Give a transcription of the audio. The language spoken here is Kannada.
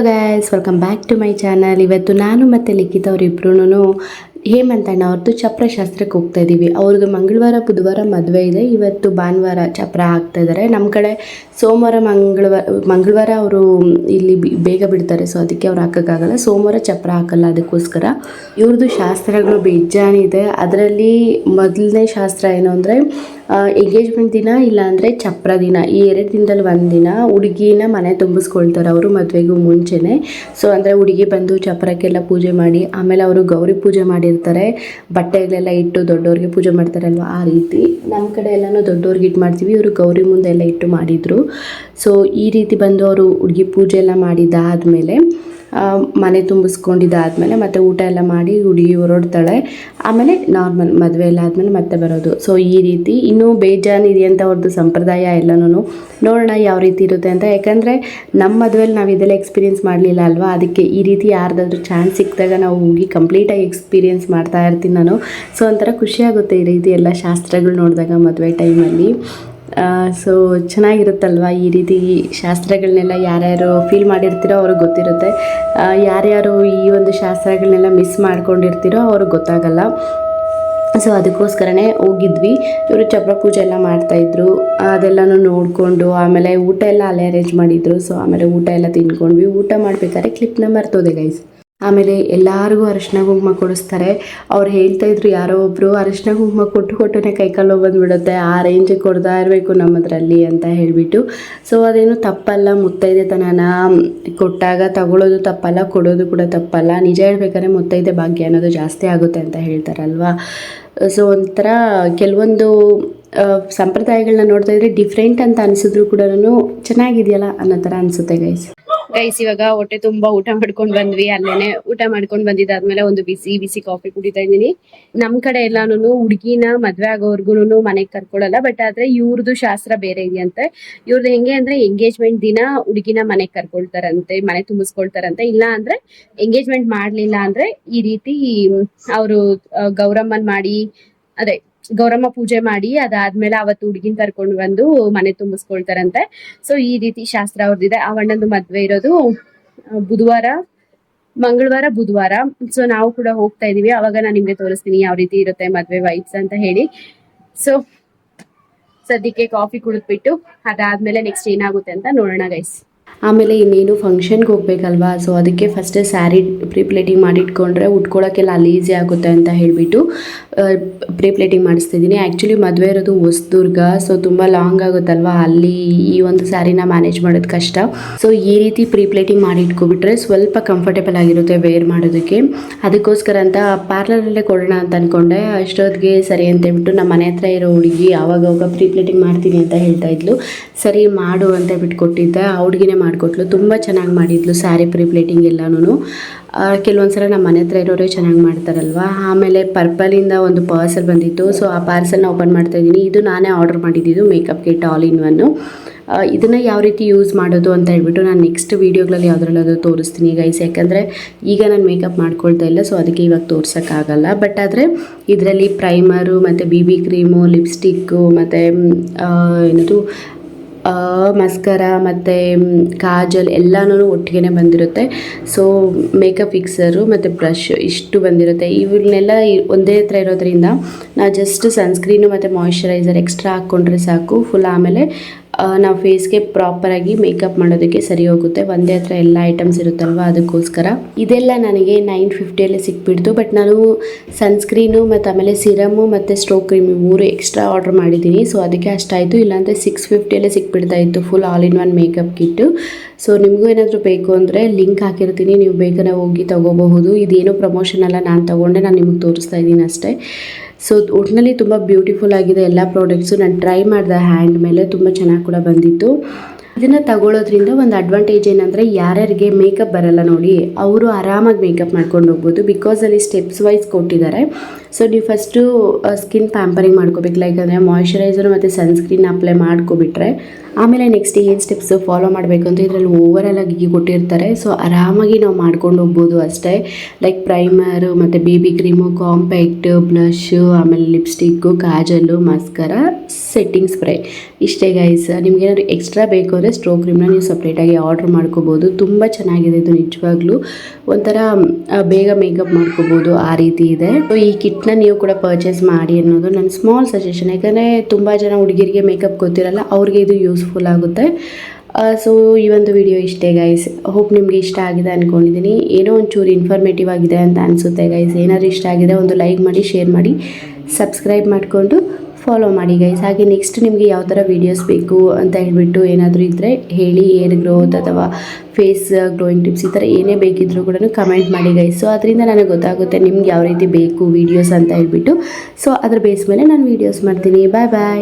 Guys, welcome back to my channel. ಇವತ್ತು ನಾನು ಮತ್ತು ಲಿಖಿತ್ ಅವರಿಬ್ರು ಹೇಮಂತ್ ಅಣ್ಣ ಅವ್ರದ್ದು ಚಪ್ರ ಶಾಸ್ತ್ರಕ್ಕೆ ಹೋಗ್ತಾ ಇದ್ದೀವಿ. ಅವ್ರದ್ದು ಮಂಗಳವಾರ ಬುಧವಾರ ಮದುವೆ ಇದೆ. ಇವತ್ತು ಭಾನುವಾರ ಚಪ್ರ ಹಾಕ್ತಾ ಇದ್ದಾರೆ. ನಮ್ಮ ಕಡೆ ಸೋಮವಾರ ಮಂಗಳವಾರ ಅವರು ಇಲ್ಲಿ ಬೇಗ ಬಿಡ್ತಾರೆ, ಸೊ ಅದಕ್ಕೆ ಅವ್ರು ಹಾಕೋಕ್ಕಾಗಲ್ಲ. ಸೋಮವಾರ ಚಪ್ರ ಹಾಕಲ್ಲ, ಅದಕ್ಕೋಸ್ಕರ ಇವ್ರದ್ದು ಶಾಸ್ತ್ರಗಳು ಬೇಜಾನಿದೆ. ಅದರಲ್ಲಿ ಮೊದಲನೇ ಶಾಸ್ತ್ರ ಏನು ಅಂದರೆ ಎಂಗೇಜ್ಮೆಂಟ್ ದಿನ, ಇಲ್ಲಾಂದರೆ ಚಪ್ರ ದಿನ. ಈ 2 ದಿನದಲ್ಲಿ ಒಂದಿನ ಹುಡುಗಿನ ಮನೆ ತುಂಬಿಸ್ಕೊಳ್ತಾರೆ ಅವರು ಮದುವೆಗೂ ಮುಂಚೆನೇ. ಸೊ ಅಂದರೆ ಹುಡುಗಿ ಬಂದು ಚಪ್ರಕ್ಕೆಲ್ಲ ಪೂಜೆ ಮಾಡಿ, ಆಮೇಲೆ ಅವರು ಗೌರಿ ಪೂಜೆ ಮಾಡಿರ್ತಾರೆ, ಬಟ್ಟೆಗಳೆಲ್ಲ ಇಟ್ಟು ದೊಡ್ಡವ್ರಿಗೆ ಪೂಜೆ ಮಾಡ್ತಾರಲ್ವ, ಆ ರೀತಿ ನಮ್ಮ ಕಡೆ ಎಲ್ಲನೂ ದೊಡ್ಡವ್ರಿಗೆ ಇಟ್ಟು ಮಾಡ್ತೀವಿ. ಇವರು ಗೌರಿ ಮುಂದೆ ಎಲ್ಲ ಇಟ್ಟು ಮಾಡಿದರು. ಸೊ ಈ ರೀತಿ ಬಂದು ಅವರು ಹುಡುಗಿ ಪೂಜೆ ಎಲ್ಲ ಮಾಡಿದ್ದಾದಮೇಲೆ ಮನೆ ತುಂಬಿಸ್ಕೊಂಡಿದ್ದಾದಮೇಲೆ ಮತ್ತೆ ಊಟ ಎಲ್ಲ ಮಾಡಿ ಹುಡುಗಿ ಹೊರಡ್ತಾಳೆ. ಆಮೇಲೆ ನಾರ್ಮಲ್ ಮದುವೆ ಎಲ್ಲ ಆದಮೇಲೆ ಮತ್ತೆ ಬರೋದು. ಸೊ ಈ ರೀತಿ ಇನ್ನೂ ಬೇಜಾನಿದೆ ಅಂತ ಅವ್ರದ್ದು ಸಂಪ್ರದಾಯ ಎಲ್ಲನೂ ನೋಡೋಣ ಯಾವ ರೀತಿ ಇರುತ್ತೆ ಅಂತ. ಯಾಕಂದರೆ ನಮ್ಮ ಮದುವೆಯಲ್ಲಿ ನಾವು ಇದೆಲ್ಲ ಎಕ್ಸ್ಪೀರಿಯೆನ್ಸ್ ಮಾಡಲಿಲ್ಲ ಅಲ್ವಾ, ಅದಕ್ಕೆ ಈ ರೀತಿ ಯಾರ್ದಾದ್ರೂ ಚಾನ್ಸ್ ಸಿಕ್ಕಿದಾಗ ನಾವು ಹೋಗಿ ಕಂಪ್ಲೀಟಾಗಿ ಎಕ್ಸ್ಪೀರಿಯೆನ್ಸ್ ಮಾಡ್ತಾ ಇರ್ತೀನಿ ನಾನು. ಸೊ ಒಂಥರ ಖುಷಿಯಾಗುತ್ತೆ ಈ ರೀತಿ ಎಲ್ಲ ಶಾಸ್ತ್ರಗಳು ನೋಡಿದಾಗ ಮದುವೆ ಟೈಮಲ್ಲಿ. ಸೊ ಚೆನ್ನಾಗಿರುತ್ತಲ್ವ ಈ ರೀತಿ ಶಾಸ್ತ್ರಗಳನ್ನೆಲ್ಲ ಯಾರ್ಯಾರು ಫೀಲ್ ಮಾಡಿರ್ತೀರೋ ಅವ್ರಿಗೆ ಗೊತ್ತಿರುತ್ತೆ. ಯಾರ್ಯಾರು ಈ ಒಂದು ಶಾಸ್ತ್ರಗಳನ್ನೆಲ್ಲ ಮಿಸ್ ಮಾಡ್ಕೊಂಡಿರ್ತೀರೋ ಅವ್ರಿಗೆ ಗೊತ್ತಾಗಲ್ಲ. ಸೊ ಅದಕ್ಕೋಸ್ಕರನೇ ಹೋಗಿದ್ವಿ. ಇವರು ಚಪ್ರ ಪೂಜೆ ಎಲ್ಲ ಮಾಡ್ತಾಯಿದ್ರು, ಅದೆಲ್ಲನೂ ನೋಡಿಕೊಂಡು ಆಮೇಲೆ ಊಟ ಎಲ್ಲ ಅಲ್ಲೇ ಅರೇಂಜ್ ಮಾಡಿದರು. ಸೊ ಆಮೇಲೆ ಊಟ ಎಲ್ಲ ತಿನ್ಕೊಂಡ್ವಿ. ಊಟ ಮಾಡಬೇಕಾದ್ರೆ ಕ್ಲಿಪ್ನ ಮರ್ತೋದೆ ಗೈಸ್. ಆಮೇಲೆ ಎಲ್ಲರಿಗೂ ಅರಿಶಿನ ಕುಂಕುಮ ಕೊಡಿಸ್ತಾರೆ. ಅವ್ರು ಹೇಳ್ತಾಯಿದ್ರು ಯಾರೋ ಒಬ್ಬರು ಅರಿಶಿನ ಕುಂಕುಮ ಕೊಟ್ಟನೆ ಕೈಕಾಲು ಬಂದುಬಿಡುತ್ತೆ, ಆ ರೇಂಜಿಗೆ ಕೊಡ್ತಾ ಇರಬೇಕು ನಮ್ಮದ್ರಲ್ಲಿ ಅಂತ ಹೇಳಿಬಿಟ್ಟು. ಸೊ ಅದೇನು ತಪ್ಪಲ್ಲ, ಮುತ್ತೈದೆ ತನನ ಕೊಟ್ಟಾಗ ತಗೊಳ್ಳೋದು ತಪ್ಪಲ್ಲ, ಕೊಡೋದು ಕೂಡ ತಪ್ಪಲ್ಲ. ನಿಜ ಹೇಳ್ಬೇಕಾದ್ರೆ ಮುತ್ತೈದೆ ಭಾಗ್ಯ ಅನ್ನೋದು ಜಾಸ್ತಿ ಆಗುತ್ತೆ ಅಂತ ಹೇಳ್ತಾರಲ್ವ. ಸೊ ಒಂಥರ ಕೆಲವೊಂದು ಸಂಪ್ರದಾಯಗಳನ್ನ ನೋಡ್ತಾ ಇದ್ರೆ ಡಿಫ್ರೆಂಟ್ ಅಂತ ಅನಿಸಿದ್ರು ಕೂಡ ಚೆನ್ನಾಗಿದೆಯಲ್ಲ ಅನ್ನೋ ಥರ ಅನಿಸುತ್ತೆ ಗೈಸ್. ಇವಾಗ ಹೊಟ್ಟೆ ತುಂಬ ಊಟ ಮಾಡ್ಕೊಂಡು ಬಂದ್ವಿ. ಅಲ್ಲೇನೆ ಊಟ ಮಾಡ್ಕೊಂಡು ಬಂದಿದ್ದಾದ್ಮೇಲೆ ಒಂದು ಬಿಸಿ ಬಿಸಿ ಕಾಫಿ ಕುಡಿತಾ ಇದ್ದೀನಿ. ನಮ್ ಕಡೆ ಎಲ್ಲಾನು ಹುಡುಗಿನ ಮದ್ವೆ ಆಗೋರ್ಗುನು ಮನೆಗೆ ಕರ್ಕೊಳಲ್ಲ, ಬಟ್ ಆದ್ರೆ ಇವ್ರದ್ದು ಶಾಸ್ತ್ರ ಬೇರೆ ಇದೆಯಂತೆ. ಇವ್ರದ್ದು ಹೆಂಗೆ ಅಂದ್ರೆ ಎಂಗೇಜ್ಮೆಂಟ್ ದಿನ ಹುಡುಗಿನ ಮನೆಗೆ ಕರ್ಕೊಳ್ತಾರಂತೆ, ಮನೆ ತುಂಬಿಸ್ಕೊಳ್ತಾರಂತೆ. ಇಲ್ಲ ಅಂದ್ರೆ ಎಂಗೇಜ್ಮೆಂಟ್ ಮಾಡ್ಲಿಲ್ಲ ಅಂದ್ರೆ ಈ ರೀತಿ ಅವರು ಗೌರಮ್ಮನ್ ಮಾಡಿ, ಅದೇ ಗೌರಮ್ಮ ಪೂಜೆ ಮಾಡಿ ಅದಾದ್ಮೇಲೆ ಅವತ್ತು ಹುಡುಗಿನ ಕರ್ಕೊಂಡು ಬಂದು ಮನೆ ತುಂಬಿಸ್ಕೊಳ್ತಾರಂತೆ. ಸೊ ಈ ರೀತಿ ಶಾಸ್ತ್ರ ಅವ್ರದ್ದಿದೆ. ಅವಣ್ಣಂದು ಮದ್ವೆ ಇರೋದು ಮಂಗಳವಾರ ಬುಧವಾರ. ಸೊ ನಾವು ಕೂಡ ಹೋಗ್ತಾ ಇದೀವಿ. ಅವಾಗ ನಾನು ನಿಮ್ಗೆ ತೋರಿಸ್ತೀನಿ ಯಾವ ರೀತಿ ಇರುತ್ತೆ ಮದ್ವೆ ವೈಬ್ಸ್ ಅಂತ ಹೇಳಿ. ಸೊ ಸದ್ಯಕ್ಕೆ ಕಾಫಿ ಕುಡಿದ್ಬಿಟ್ಟು ಅದಾದ್ಮೇಲೆ ನೆಕ್ಸ್ಟ್ ಏನಾಗುತ್ತೆ ಅಂತ ನೋಡೋಣ ಗೈಸ್. ಆಮೇಲೆ ಇನ್ನೇನು ಫಂಕ್ಷನ್ಗೆ ಹೋಗ್ಬೇಕಲ್ವಾ, ಸೊ ಅದಕ್ಕೆ ಫಸ್ಟೇ ಸ್ಯಾರಿ ಪ್ಲೇಟಿಂಗ್ ಮಾಡಿಟ್ಕೊಂಡ್ರೆ ಉಟ್ಕೊಳ್ಳೋಕ್ಕೆಲ್ಲ ಅಲ್ಲಿ ಈಸಿ ಆಗುತ್ತೆ ಅಂತ ಹೇಳಿಬಿಟ್ಟು ಪ್ಲೇಟಿಂಗ್ ಮಾಡಿಸ್ತಿದ್ದೀನಿ. ಆ್ಯಕ್ಚುಲಿ ಮದುವೆ ಇರೋದು ಹೊಸದುರ್ಗ, ಸೊ ತುಂಬ ಲಾಂಗ್ ಆಗುತ್ತಲ್ವಾ, ಅಲ್ಲಿ ಈ ಒಂದು ಸ್ಯಾರಿನ ಮ್ಯಾನೇಜ್ ಮಾಡೋದು ಕಷ್ಟ. ಸೊ ಈ ರೀತಿ ಪ್ಲೇಟಿಂಗ್ ಮಾಡಿ ಇಟ್ಕೊಬಿಟ್ರೆ ಸ್ವಲ್ಪ ಕಂಫರ್ಟೇಬಲ್ ಆಗಿರುತ್ತೆ ವೇರ್ ಮಾಡೋದಕ್ಕೆ. ಅದಕ್ಕೋಸ್ಕರ ಅಂತ ಪಾರ್ಲರಲ್ಲೇ ಕೊಡೋಣ ಅಂತ ಅಂದ್ಕೊಂಡೆ. ಅಷ್ಟೊತ್ತಿಗೆ ಸರಿ ಅಂತ ಹೇಳ್ಬಿಟ್ಟು ನಮ್ಮ ಮನೆ ಹತ್ರ ಇರೋ ಹುಡುಗಿ ಆವಾಗ ಪ್ಲೇಟಿಂಗ್ ಮಾಡ್ತೀನಿ ಅಂತ ಹೇಳ್ತಾ ಇದ್ಲು. ಸರಿ ಮಾಡು ಅಂತ ಹೇಳ್ಬಿಟ್ಟು ಕೊಟ್ಟಿದ್ದೆ. ಆ ಹುಡುಗಿನೇ ಮಾಡಿಕೊಟ್ಲು, ತುಂಬ ಚೆನ್ನಾಗಿ ಮಾಡಿದ್ಲು ಸ್ಯಾರಿ ಪ್ಲೇಟಿಂಗ್ ಎಲ್ಲನೂ. ಕೆಲವೊಂದ್ಸಲ ನಮ್ಮ ಮನೆ ಹತ್ರ ಇರೋರೇ ಚೆನ್ನಾಗಿ ಮಾಡ್ತಾರಲ್ವ. ಆಮೇಲೆ ಪರ್ಪಲಿಂದ ಒಂದು ಪಾರ್ಸಲ್ ಬಂದಿತ್ತು. ಸೊ ಆ ಪಾರ್ಸಲ್ನ ಓಪನ್ ಮಾಡ್ತಾ ಇದ್ದೀನಿ. ಇದು ನಾನೇ ಆರ್ಡರ್ ಮಾಡಿದ್ದು makeup kit all in one. ಇದನ್ನು ಯಾವ ರೀತಿ ಯೂಸ್ ಮಾಡೋದು ಅಂತ ಹೇಳ್ಬಿಟ್ಟು ನಾನು ನೆಕ್ಸ್ಟ್ ವೀಡಿಯೋಗಳಲ್ಲಿ ಯಾವುದ್ರಲ್ಲಾದರೂ ತೋರಿಸ್ತೀನಿ ಗೈಸ್. ಯಾಕಂದರೆ ಈಗ ನಾನು ಮೇಕಪ್ ಮಾಡ್ಕೊಳ್ತಾ ಇಲ್ಲ, ಸೊ ಅದಕ್ಕೆ ಇವಾಗ ತೋರ್ಸೋಕ್ಕಾಗಲ್ಲ. ಬಟ್ ಆದರೆ ಇದರಲ್ಲಿ ಪ್ರೈಮರು ಮತ್ತು BB ಕ್ರೀಮು, ಲಿಪ್ಸ್ಟಿಕ್ಕು ಮತ್ತು ಏನದು ಮಸ್ಕರ ಮತ್ತು ಕಾಜಲ್ ಎಲ್ಲನೂ ಒಟ್ಟಿಗೆ ಬಂದಿರುತ್ತೆ. ಸೊ ಮೇಕಪ್ ಫಿಕ್ಸರು ಮತ್ತು ಬ್ರಷ್ ಇಷ್ಟು ಬಂದಿರುತ್ತೆ. ಇವನ್ನೆಲ್ಲ ಒಂದೇ ಹತ್ರ ಇರೋದ್ರಿಂದ ನಾವು ಜಸ್ಟ್ ಸನ್ಸ್ಕ್ರೀನು ಮತ್ತು ಮಾಯ್ಶ್ಚರೈಸರ್ ಎಕ್ಸ್ಟ್ರಾ ಹಾಕ್ಕೊಂಡ್ರೆ ಸಾಕು ಫುಲ್. ಆಮೇಲೆ ನಾವು ಫೇಸ್ಗೆ ಪ್ರಾಪರಾಗಿ ಮೇಕಪ್ ಮಾಡೋದಕ್ಕೆ ಸರಿ ಹೋಗುತ್ತೆ. ಒಂದೇ ಹತ್ರ ಎಲ್ಲ ಐಟಮ್ಸ್ ಇರುತ್ತಲ್ವ, ಅದಕ್ಕೋಸ್ಕರ ಇದೆಲ್ಲ ನನಗೆ 950 ಸಿಕ್ಬಿಡ್ತು. ಬಟ್ ನಾನು ಸನ್ಸ್ಕ್ರೀನು ಮತ್ತು ಆಮೇಲೆ ಸಿರಮು ಮತ್ತು ಸ್ಟ್ರೋಕ್ ಕ್ರೀಮ್ 3 ಎಕ್ಸ್ಟ್ರಾ ಆರ್ಡರ್ ಮಾಡಿದ್ದೀನಿ. ಸೊ ಅದಕ್ಕೆ ಅಷ್ಟಾಯಿತು. ಇಲ್ಲಾಂದರೆ 650 ಸಿಕ್ಬಿಡ್ತಾ ಇತ್ತು full all in one makeup kit. So ನಿಮಗೂ ಏನಾದರೂ ಬೇಕು ಅಂದರೆ ಲಿಂಕ್ ಹಾಕಿರ್ತೀನಿ, ನೀವು ಬೇಕಾದ್ರೆ ಹೋಗಿ ತೊಗೋಬಹುದು. ಇದೇನೋ ಪ್ರಮೋಷನ್ ಅಲ್ಲ, ನಾನು ತೊಗೊಂಡೆ, ನಾನು ನಿಮಗೆ ತೋರಿಸ್ತಾ ಇದ್ದೀನಿ ಅಷ್ಟೇ. ಸೊ ಒಟ್ಟಿನಲ್ಲಿ ತುಂಬ ಬ್ಯೂಟಿಫುಲ್ ಆಗಿದೆ ಎಲ್ಲ ಪ್ರಾಡಕ್ಟ್ಸು. ನಾನು ಟ್ರೈ ಮಾಡಿದೆ ಹ್ಯಾಂಡ್ ಮೇಲೆ, ತುಂಬ ಚೆನ್ನಾಗಿ ಕೂಡ ಬಂದಿತ್ತು. ಇದನ್ನು ತಗೊಳ್ಳೋದ್ರಿಂದ ಒಂದು ಅಡ್ವಾಂಟೇಜ್ ಏನಂದರೆ ಯಾರ್ಯಾರಿಗೆ ಮೇಕಪ್ ಬರಲ್ಲ ನೋಡಿ, ಅವರು ಆರಾಮಾಗಿ ಮೇಕಪ್ ಮಾಡ್ಕೊಂಡು ಹೋಗ್ಬೋದು. ಬಿಕಾಸ್ ಅಲ್ಲಿ ಸ್ಟೆಪ್ಸ್ ವೈಸ್ ಕೊಟ್ಟಿದ್ದಾರೆ. ಸೊ ನೀವು ಫಸ್ಟು ಸ್ಕಿನ್ ಪ್ಯಾಂಪರಿಂಗ್ ಮಾಡ್ಕೋಬೇಕು, ಲೈಕ್ ಅಂದರೆ ಮಾಯ್ಶ್ಚರೈಸರ್ ಮತ್ತು ಸನ್ಸ್ಕ್ರೀನ್ ಅಪ್ಲೈ ಮಾಡ್ಕೊಬಿಟ್ರೆ ಆಮೇಲೆ ನೆಕ್ಸ್ಟ್ ಏನು ಸ್ಟೆಪ್ಸು ಫಾಲೋ ಮಾಡಬೇಕು ಅಂತ ಇದರಲ್ಲಿ ಓವರಾಲ್ ಆಗಿ ಕೊಟ್ಟಿರ್ತಾರೆ. ಸೊ ಆರಾಮಾಗಿ ನಾವು ಮಾಡ್ಕೊಂಡು ಹೋಗ್ಬೋದು ಅಷ್ಟೇ. ಲೈಕ್ ಪ್ರೈಮರು ಮತ್ತು ಬೇಬಿ ಕ್ರೀಮು, ಕಾಂಪ್ಯಾಕ್ಟ್, ಬ್ಲಷು, ಆಮೇಲೆ ಲಿಪ್ಸ್ಟಿಕ್ಕು, ಕಾಜಲ್ಲು, ಮಸ್ಕರ, ಸೆಟ್ಟಿಂಗ್ ಸ್ಪ್ರೇ ಇಷ್ಟೇ ಗೈಸ್. ನಿಮ್ಗೇನಾದ್ರು ಎಕ್ಸ್ಟ್ರಾ ಬೇಕು ಅಂದರೆ ಸ್ಟ್ರೋ ಕ್ರೀಮ್ನ ನೀವು ಸಪ್ರೇಟಾಗಿ ಆರ್ಡ್ರ್ ಮಾಡ್ಕೋಬೋದು. ತುಂಬ ಚೆನ್ನಾಗಿದೆ ಇದು ನಿಜವಾಗ್ಲೂ, ಒಂಥರ ಬೇಗ ಮೇಕಪ್ ಮಾಡ್ಕೋಬೋದು ಆ ರೀತಿ ಇದೆ. ಸೊ ಈ ಕಿಟ್ನ ನೀವು ಕೂಡ ಪರ್ಚೇಸ್ ಮಾಡಿ ಅನ್ನೋದು ನನ್ನ ಸ್ಮಾಲ್ ಸಜೆಷನ್. ಯಾಕಂದರೆ ತುಂಬ ಜನ ಹುಡುಗಿರಿಗೆ ಮೇಕಪ್ ಗೊತ್ತಿರಲ್ಲ, ಅವ್ರಿಗೆ ಇದು ಯೂಸ್ಫುಲ್ ಆಗುತ್ತೆ. ಸೊ ಈ ಒಂದು ವಿಡಿಯೋ ಇಷ್ಟೇ ಗೈಸ್. ಹೋಪ್ ನಿಮಗೆ ಇಷ್ಟ ಆಗಿದೆ ಅಂದ್ಕೊಂಡಿದ್ದೀನಿ. ಏನೋ ಒಂಚೂರು ಇನ್ಫಾರ್ಮೇಟಿವ್ ಆಗಿದೆ ಅಂತ ಅನಿಸುತ್ತೆ ಗೈಸ್. ಏನಾದರೂ ಇಷ್ಟ ಆಗಿದೆ ಒಂದು ಲೈಕ್ ಮಾಡಿ, ಶೇರ್ ಮಾಡಿ, ಸಬ್ಸ್ಕ್ರೈಬ್ ಮಾಡಿಕೊಂಡು ಫಾಲೋ ಮಾಡಿ ಗೈಸ್. ಹಾಗೆ ನೆಕ್ಸ್ಟ್ ನಿಮಗೆ ಯಾವ ಥರ ವೀಡಿಯೋಸ್ ಬೇಕು ಅಂತ ಹೇಳ್ಬಿಟ್ಟು ಏನಾದರೂ ಇದ್ದರೆ ಹೇಳಿ. ಏರ್ ಗ್ರೋತ್ ಅಥವಾ ಫೇಸ್ ಗ್ಲೋಯಿಂಗ್ ಟಿಪ್ಸ್ ಈ ಥರ ಏನೇ ಬೇಕಿದ್ರೂ ಕೂಡ ಕಮೆಂಟ್ ಮಾಡಿ ಗೈಸ್. ಸೊ ಅದರಿಂದ ನನಗೆ ಗೊತ್ತಾಗುತ್ತೆ ನಿಮ್ಗೆ ಯಾವ ರೀತಿ ಬೇಕು ವೀಡಿಯೋಸ್ ಅಂತ ಹೇಳ್ಬಿಟ್ಟು. ಸೊ ಅದ್ರ ಬೇಸ್ ಮೇಲೆ ನಾನು ವೀಡಿಯೋಸ್ ಮಾಡ್ತೀನಿ. ಬಾಯ್ ಬಾಯ್.